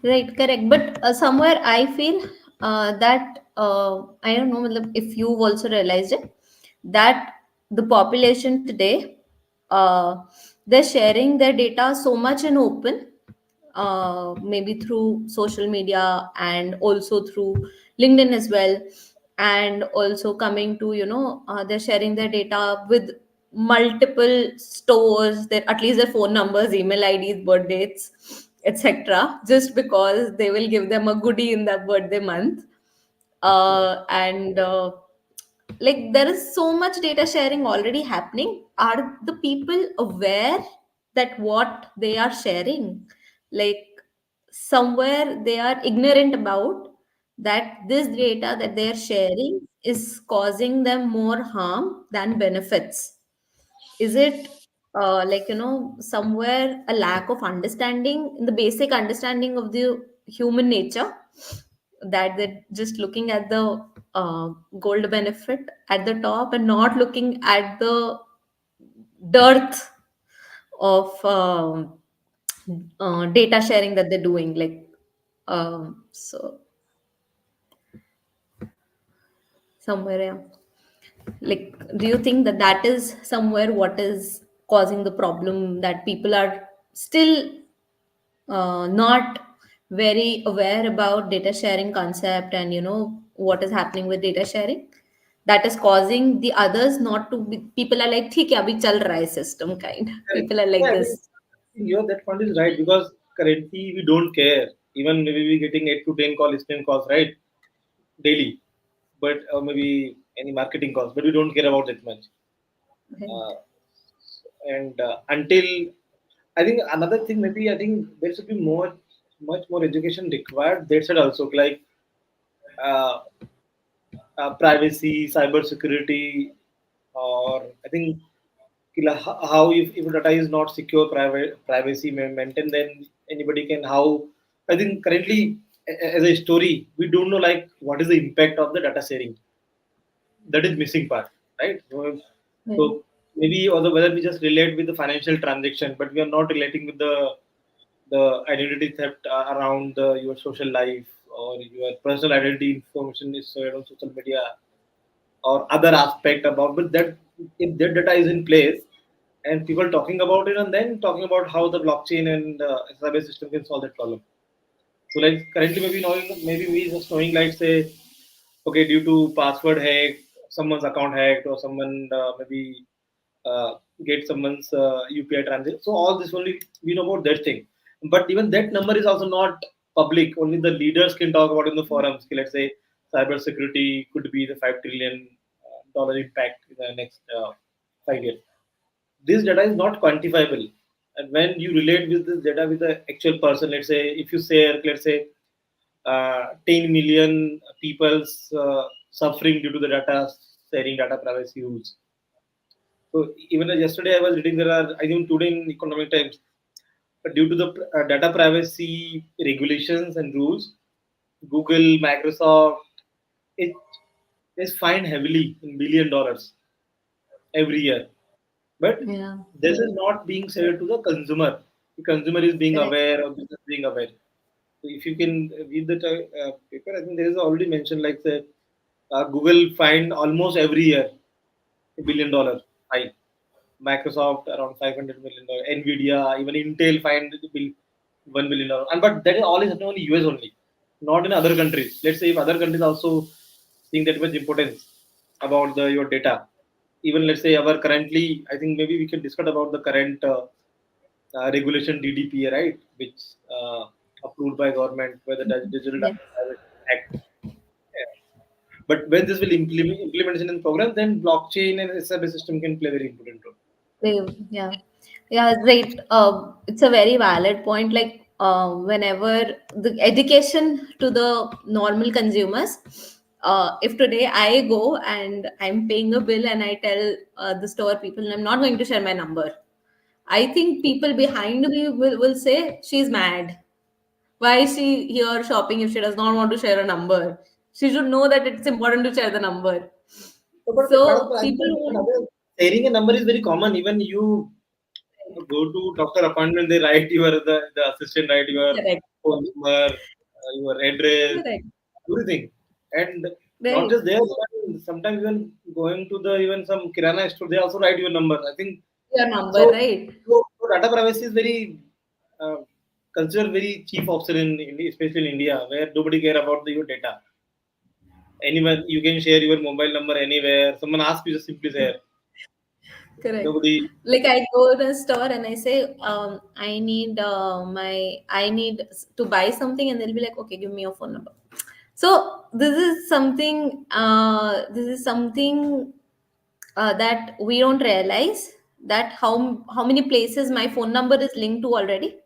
Right, correct. But somewhere I feel that I don't know matlab, if you've also realized it that the population today they're sharing their data so much in open, maybe through social media and also through LinkedIn as well. and also coming to, they're sharing their data with multiple stores, their at least their phone numbers, email IDs, birth dates, etc., just because they will give them a goodie in their birthday month. And like there is so much data sharing already happening. Are the people aware that what they are sharing, like somewhere they are ignorant about that this data that they are sharing is causing them more harm than benefits? Is it like, somewhere a lack of understanding, the basic understanding of the human nature, that they're just looking at the gold benefit at the top and not looking at the dearth of data sharing that they're doing, like so somewhere, yeah. Like, do you think that that is somewhere what is causing the problem, that people are still not very aware about data sharing concept, and what is happening with data sharing, that is causing the others not to be, people are like, theek hai, abhi chal raha hai system kind. Correct. People are like Yeah, I this. think your that point is right because currently we don't care. Even maybe we're getting 8 to 10 spam calls, right, daily, but maybe any marketing calls, but we don't care about that much. Right. Uh, and until I think another thing, maybe I think there should be much more education required. That said, also like uh, privacy, cyber security, or I think how if data is not secure, privacy maintained, then anybody can how. I think currently as a story, we don't know like what is the impact of the data sharing. That is missing part, right? So Right. maybe or whether we just relate with the financial transaction, but we are not relating with the identity theft around your social life or your personal identity information is shared on social media or other aspect about. But that if that data is in place and people talking about it and then talking about how the blockchain and cyber system can solve that problem. So like currently maybe we just knowing like say okay due to password hack, someone's account hacked or someone maybe get someone's UPI transaction. So all this only we know about that thing. But even that number is also not public. Only the leaders can talk about in the forums. Okay, let's say cyber security could be the $5 trillion impact in the next 5 years. This data is not quantifiable. And when you relate with this data with the actual person, let's say if you share, let's say 10 million people's suffering due to the data sharing, data privacy rules. So even yesterday I was reading there are I think today in Economic Times, due to the data privacy regulations and rules, Google, Microsoft, it is fined heavily in $1 billion every year. But Yeah. this is not being said to the consumer. The consumer is being Correct. aware or business being aware. So if you can read the paper, I think there is already mentioned like the Google fined almost every year $1 billion fine. Microsoft around $500 million, Nvidia, even Intel fined $1 billion. And but that is all is happening only US only, not in other countries. Let's say if other countries also seeing that much importance about your data, even let's say our currently, I think maybe we can discuss about the current regulation DDPA, right, which approved by government, by the Digital Yes. Data Privacy Act. Yeah. But when this will implementation in program, then blockchain and SRB system can play a very important role. Yeah, yeah, right. It's a very valid point. Like, whenever the education to the normal consumers, if today I go and I'm paying a bill and I tell the store people I'm not going to share my number, I think people behind me will say she's mad. Why is she here shopping if she does not want to share a number? She should know that it's important to share the number. So, So people won't. sharing a number is very common. Even you go to doctor appointment, they write the assistant write your Correct. phone number, your address, Correct. everything, and not Right. just there. Sometimes even going to the even some kirana store, they also write your number. I think Your number, so. right? So data privacy is very uh, considered very cheap option in India, especially in India, where nobody care about your data. anyone, you can share your mobile number anywhere. Someone asks you, just simply share. Correct. Nobody. Like I go to a store and I say, I need to buy something, and they'll be like, okay, give me your phone number. So this is something. That we don't realize, that how many places my phone number is linked to already,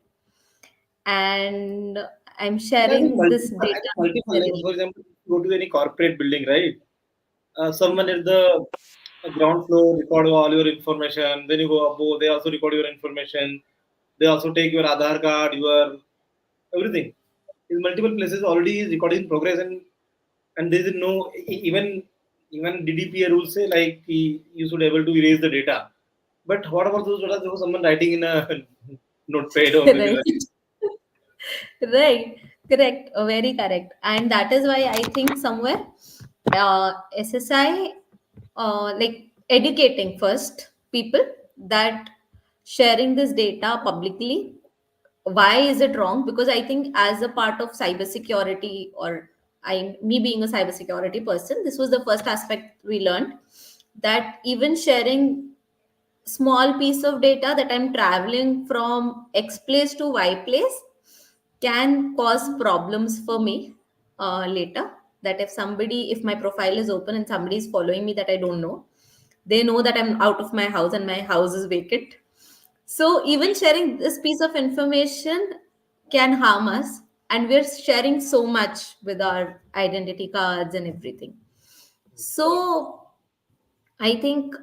and I'm I think sharing this multiple. I data think multiple. Like, very for example, go to any corporate building, right? Someone at the ground floor record all your information. Then you go above, they also record your information. They also take your Aadhaar card, your everything. In multiple places already is recorded in progress, and there is no even DDPA rules say like you should able to erase the data. But what about those data? There was someone writing in a notepad or maybe right. Right, correct, very correct. And that is why I think somewhere SSI, like educating first people that sharing this data publicly, why is it wrong? Because I think as a part of cybersecurity, or me being a cybersecurity person, this was the first aspect we learned, that even sharing small piece of data, that I'm traveling from X place to Y place, can cause problems for me later. That if my profile is open and somebody is following me that I don't know, they know that I'm out of my house and my house is vacant. So even sharing this piece of information can harm us, and we're sharing so much with our identity cards and everything. So I think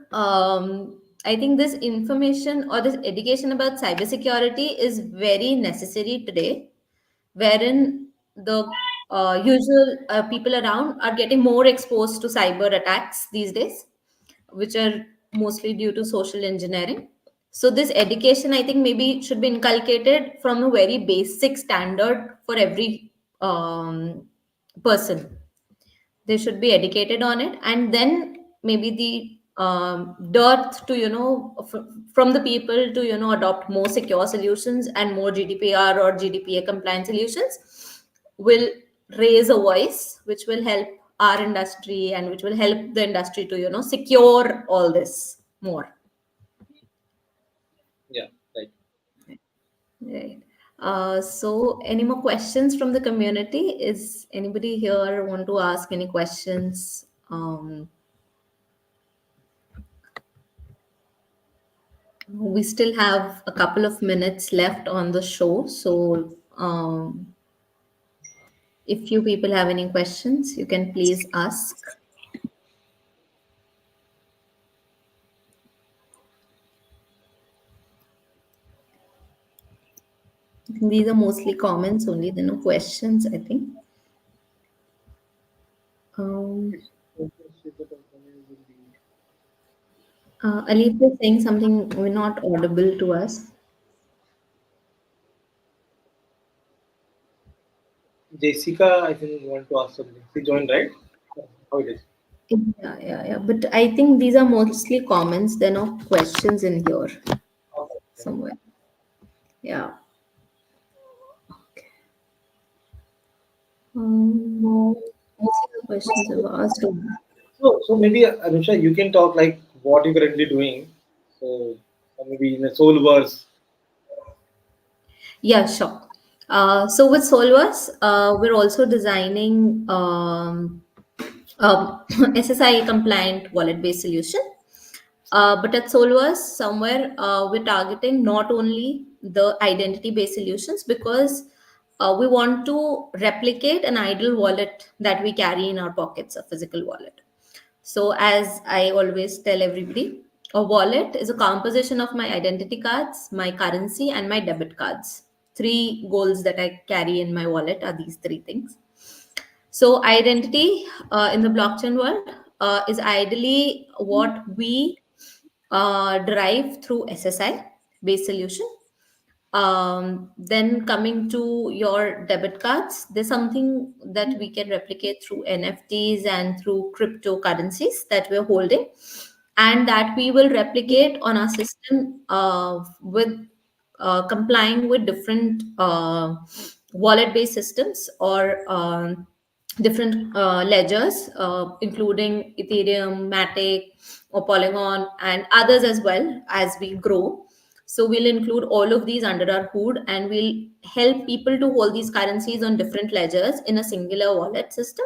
this information or this education about cybersecurity is very necessary today, wherein the usual people around are getting more exposed to cyber attacks these days, which are mostly due to social engineering. So this education, I think, maybe should be inculcated from a very basic standard for every person. They should be educated on it, and then maybe the dearth to from the people to adopt more secure solutions and more GDPR or GDPA compliant solutions will raise a voice which will help our industry, and which will help the industry to secure all this more. yeah, right. Right. So any more questions from the community? Is anybody here want to ask any questions? We still have a couple of minutes left on the show, so if you people have any questions, you can please ask. I think these are mostly comments only. There are no questions, I think. Alip is saying something, we're not audible to us. Jessica, I think want to ask something. She joined, right? How it is? Yeah. But I think these are mostly comments. There are no questions in here Okay. somewhere. Yeah. Okay. No, most of the questions have asked. So maybe Anusha, you can talk like what you're currently doing. So or maybe in a Soulverse. Yeah, sure. So with Solvers, we're also designing SSI compliant wallet based solution. But at Solvers, somewhere we're targeting not only the identity based solutions, because we want to replicate an ideal wallet that we carry in our pockets, a physical wallet. So, as I always tell everybody, a wallet is a composition of my identity cards, my currency, and my debit cards. Three goals that I carry in my wallet are these three things. So, identity in the blockchain world is ideally what we derive through SSI based solution. Then coming to your debit cards, there's something that we can replicate through NFTs and through cryptocurrencies that we're holding, and that we will replicate on our system with complying with different wallet-based systems or different ledgers, including Ethereum, Matic, or Polygon, and others as well as we grow. So we'll include all of these under our hood, and we'll help people to hold these currencies on different ledgers in a singular wallet system.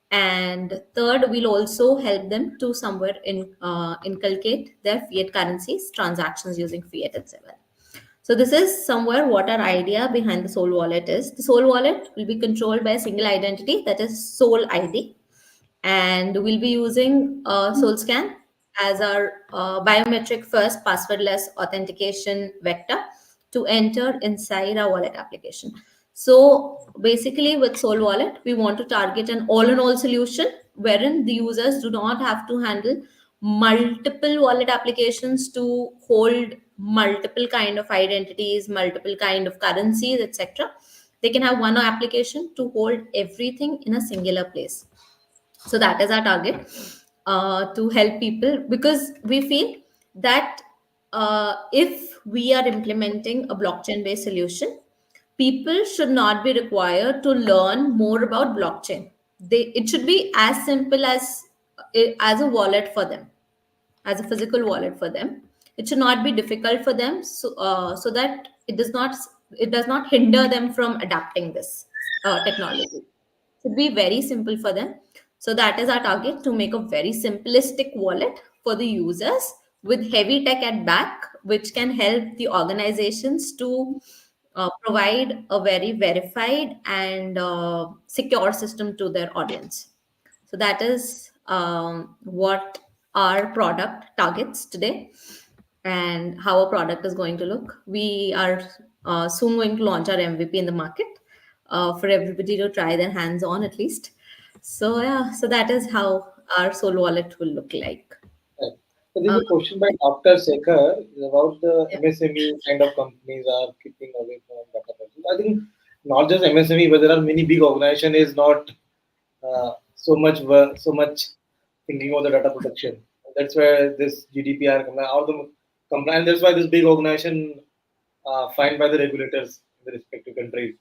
And third, we'll also help them to somewhere inculcate their fiat currencies transactions using fiat as well. So this is somewhere what our idea behind the Soul Wallet is. The Soul Wallet will be controlled by a single identity, that is Soul ID, and we'll be using SoulScan as our biometric first passwordless authentication vector to enter inside our wallet application. So basically, with Soul Wallet, we want to target an all-in-all solution wherein the users do not have to handle multiple wallet applications to hold multiple kind of identities, multiple kind of currencies, etc. They can have one application to hold everything in a singular place. So that is our target, to help people, because we feel that if we are implementing a blockchain based solution, people should not be required to learn more about blockchain. It should be as simple as a wallet for them, as a physical wallet for them. It should not be difficult for them, so that it does not hinder them from adapting this technology. It should be very simple for them. So that is our target, to make a very simplistic wallet for the users with heavy tech at back, which can help the organizations to provide a very verified and secure system to their audience. So that is what our product targets today, and how our product is going to look. We are soon going to launch our MVP in the market, for everybody to try their hands on at least. So yeah, so that is how our Soul Wallet will look like. Right. So this Uh, is a question by Dr. Sekhar about the yeah. MSME kind of companies are keeping away from data privacy. I think not just MSME, but there are many big organizations is not so much thinking about the data protection. That's where this GDPR or the compliance. That's why this big organization fined by the regulators in the respective countries.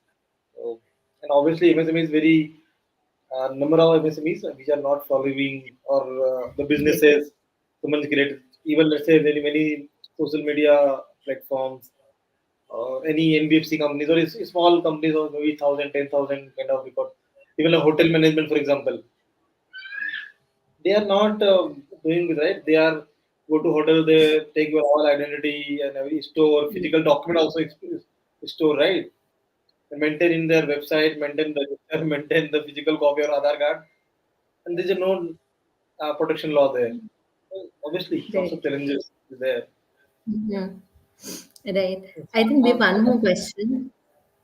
So, and obviously MSME is very number of MSMEs which are not following, or the Yes. businesses someone created. Even let's say many social media platforms or any NBFC companies or small companies or maybe 1,000, 10,000 kind of report. Even a hotel management, for example, they are not doing this right. They are go to hotel, they take your all identity and every store, physical document also store, right? And maintain in their website, maintain the maintain the physical copy or Aadhaar card, and there's no protection law there. So obviously, lots Right. of challenges there. Mhm. Right. I think we have one more question.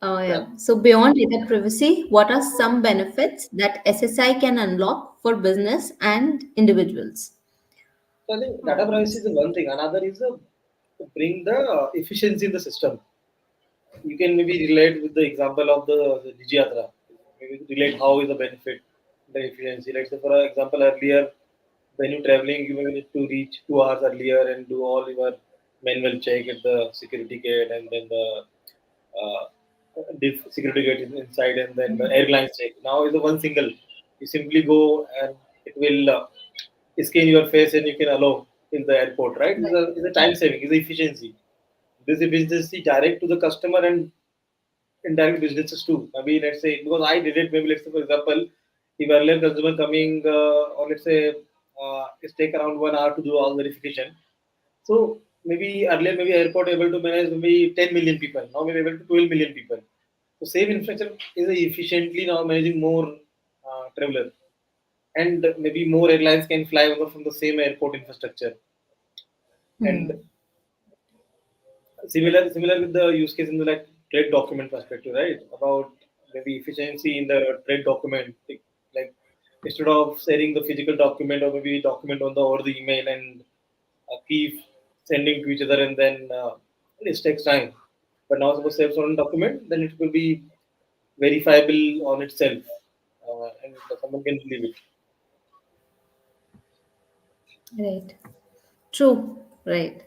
Yeah. Yeah. So beyond data privacy, what are some benefits that SSI can unlock for business and individuals? So I think data privacy is the one thing. Another is to bring the efficiency in the system. You can maybe relate with the example of the Digiyatra. Maybe relate how is the benefit, the efficiency. Let's say, for example, earlier when you're traveling, you may need to reach 2 hours earlier and do all your manual check at the security gate, and then the uh, security gate is inside, and then the airlines check. Now is the one single. You simply go and it will scan your face and you can allow in the airport, right? It's a time saving, it's a efficiency. This efficiency direct to the customer and indirect businesses too. Maybe let's say, because I did it, maybe let's say for example, if earlier consumer coming or let's say it take around 1 hour to do all verification. So maybe earlier maybe airport able to manage maybe 10 million people. Now maybe able to 12 million people. So same infrastructure is efficiently now managing more travelers, and maybe more airlines can fly over from the same airport infrastructure. And Hmm. similar with the use case in the like trade document perspective, right? About maybe efficiency in the trade document, like instead of sharing the physical document or maybe document on the over the email and keep sending to each other, and then it takes time. But now suppose saves on document, then it will be verifiable on itself, and someone can believe it. Right. True. Right.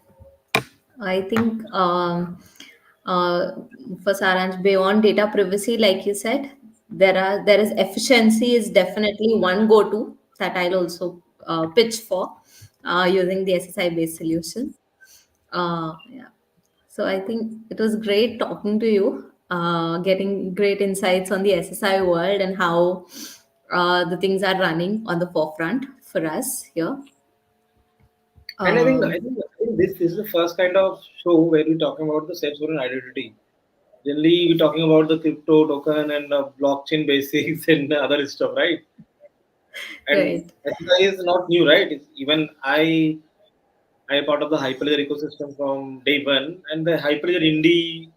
I think uh, for Saransh, beyond data privacy, like you said, there is efficiency is definitely one go-to that I'll also pitch for using the SSI based solution. Yeah. So I think it was great talking to you, getting great insights on the SSI world and how the things are running on the forefront for us here. And Um, I think this is the first kind of show where we're talking about the self-sovereign identity. Generally, we're talking about the crypto token and blockchain basics and other stuff, right? And right, SSI is not new, right? It's, even I am part of the Hyperledger ecosystem from day one, and the Hyperledger Indie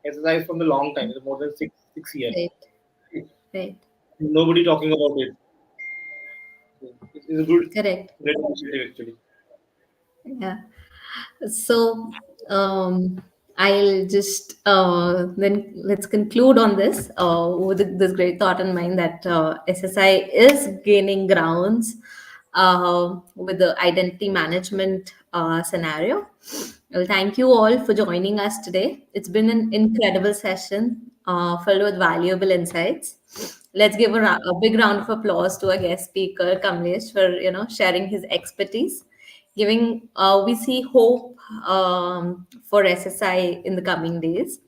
SSI is from a long time, it's more than six years. right, right, Nobody talking about it. It's a good, correct. great initiative actually. Yeah. So I'll just then let's conclude on this with this great thought in mind that SSI is gaining grounds with the identity management scenario. Well, thank you all for joining us today. It's been an incredible session filled with valuable insights. Let's give a big round of applause to our guest speaker, Kamlesh, for sharing his expertise, giving we see hope for SSI in the coming days,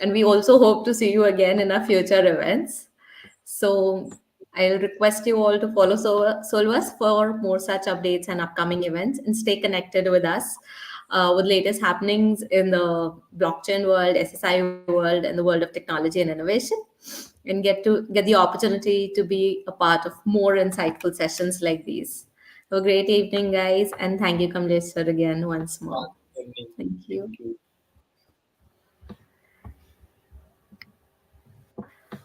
and we also hope to see you again in our future events. So I'll request you all to follow Solvas for more such updates and upcoming events, and stay connected with us with latest happenings in the blockchain world, SSI world, and the world of technology and innovation, and get the opportunity to be a part of more insightful sessions like these. Have a great evening, guys, and thank you, Kamlesh sir, again once more. Thank Thank you. you.